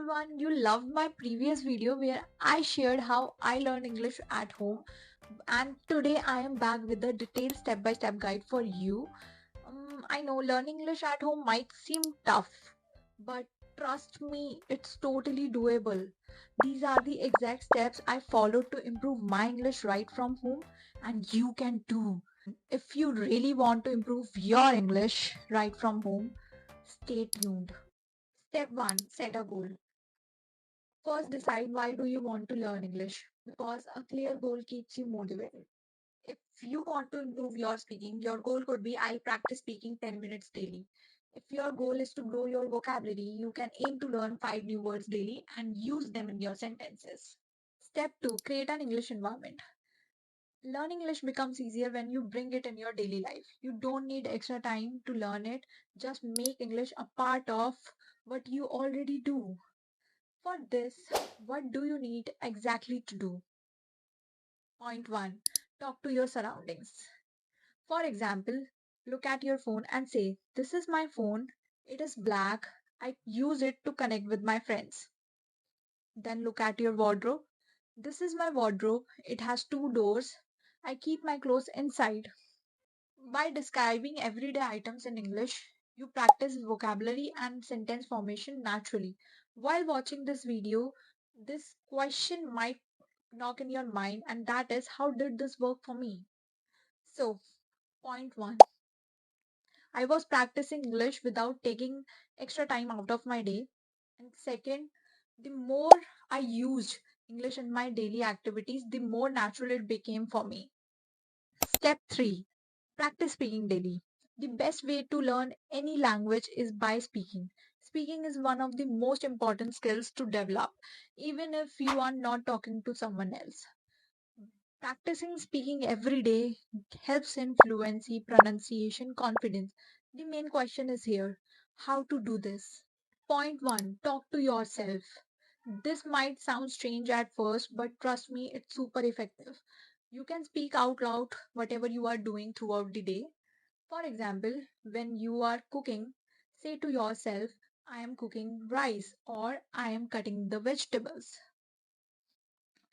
everyone, you loved my previous video where I shared how I learned English at home, and today I am back with a detailed step-by-step guide for you. I know learning English at home might seem tough, but trust me, it's totally doable. These are the exact steps I followed to improve my English right from home, and you can too. If you really want to improve your English right from home, stay tuned. Step 1, set a goal. First, decide why do you want to learn English, because a clear goal keeps you motivated. If you want to improve your speaking, your goal could be I'll practice speaking 10 minutes daily. If your goal is to grow your vocabulary, you can aim to learn 5 new words daily and use them in your sentences. Step 2, create an English environment. Learning English becomes easier when you bring it in your daily life. You don't need extra time to learn it, just make English a part of what you already do. For this, what do you need exactly to do? Point 1. Talk to your surroundings. For example, look at your phone and say, "This is my phone. It is black. I use it to connect with my friends." Then look at your wardrobe. "This is my wardrobe. It has two doors. I keep my clothes inside." By describing everyday items in English, you practice vocabulary and sentence formation naturally. While watching this video, this question might knock in your mind, and that is, how did this work for me? So, point 1, I was practicing English without taking extra time out of my day. And second, the more I used English in my daily activities, the more natural it became for me. Step 3, practice speaking daily. The best way to learn any language is by speaking. Speaking is one of the most important skills to develop, even if you are not talking to someone else. Practicing speaking every day helps in fluency, pronunciation, confidence. The main question is here, how to do this? Point 1, talk to yourself. This might sound strange at first, but trust me, it's super effective. You can speak out loud whatever you are doing throughout the day. For example, when you are cooking, say to yourself, "I am cooking rice," or "I am cutting the vegetables."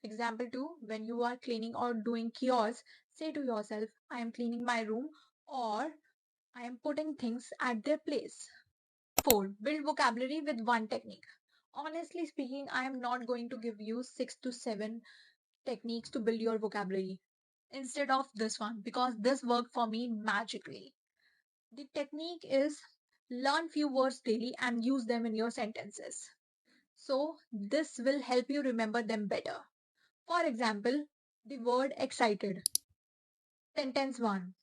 Example 2, when you are cleaning or doing chores, say to yourself, "I am cleaning my room," or "I am putting things at their place." 4, build vocabulary with one technique. Honestly speaking, I am not going to give you 6 to 7 techniques to build your vocabulary instead of this one, because this worked for me magically. The technique is learn few words daily and use them in your sentences. So this will help you remember them better. For example, the word excited. Sentence 1.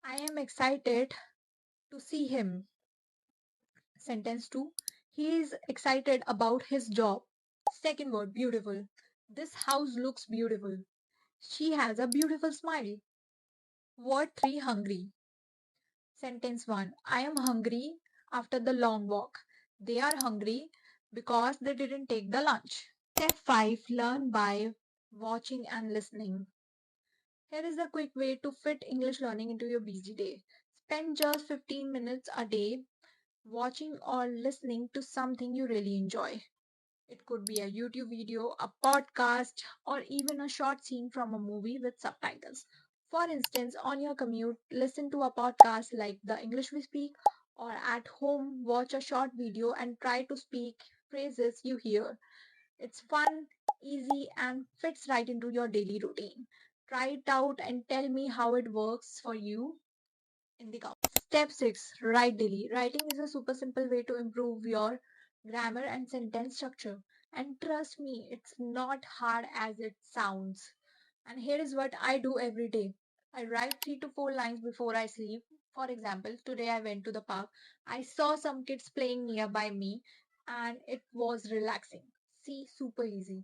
I am excited to see him. Sentence 2. He is excited about his job. Second word, beautiful. This house looks beautiful. She has a beautiful smile. Word 3, hungry. Sentence 1. I am hungry after the long walk. They are hungry because they didn't take the lunch. Step 5. Learn by watching and listening. Here is a quick way to fit English learning into your busy day. Spend just 15 minutes a day watching or listening to something you really enjoy. It could be a YouTube video, a podcast, or even a short scene from a movie with subtitles. For instance, on your commute, listen to a podcast like The English We Speak, or at home, watch a short video and try to speak phrases you hear. It's fun, easy, and fits right into your daily routine. Try it out and tell me how it works for you in the comments. Step 6, write daily. Writing is a super simple way to improve your grammar and sentence structure. And trust me, it's not hard as it sounds. And here is what I do every day. I write 3 to 4 lines before I sleep. For example, today I went to the park. I saw some kids playing nearby me and it was relaxing. See, super easy.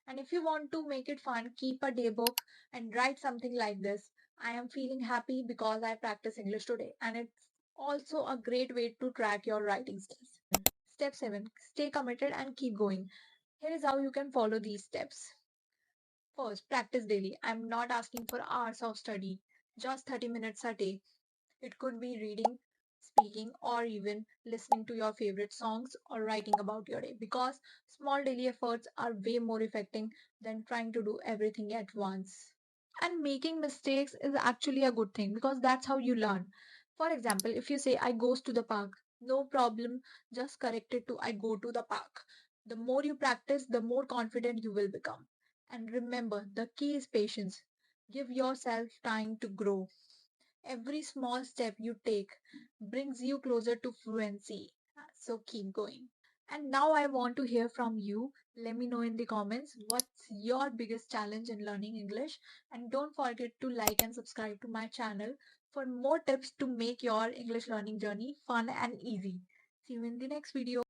And if you want to make it fun, keep a day book and write something like this. I am feeling happy because I practiced English today. And it's also a great way to track your writing skills. Step 7, stay committed and keep going. Here is how you can follow these steps. First, practice daily. I'm not asking for hours of study, just 30 minutes a day. It could be reading speaking, or even listening to your favorite songs or writing about your day, because small daily efforts are way more effective than trying to do everything at once. And making mistakes is actually a good thing because that's how you learn. For example, if you say I goes to the park, no problem, just correct it to I go to the park. The more you practice, the more confident you will become. And remember, the key is patience. Give yourself time to grow. Every small step you take brings you closer to fluency. So keep going. And now I want to hear from you. Let me know in the comments what's your biggest challenge in learning English. And don't forget to like and subscribe to my channel for more tips to make your English learning journey fun and easy. See you in the next video.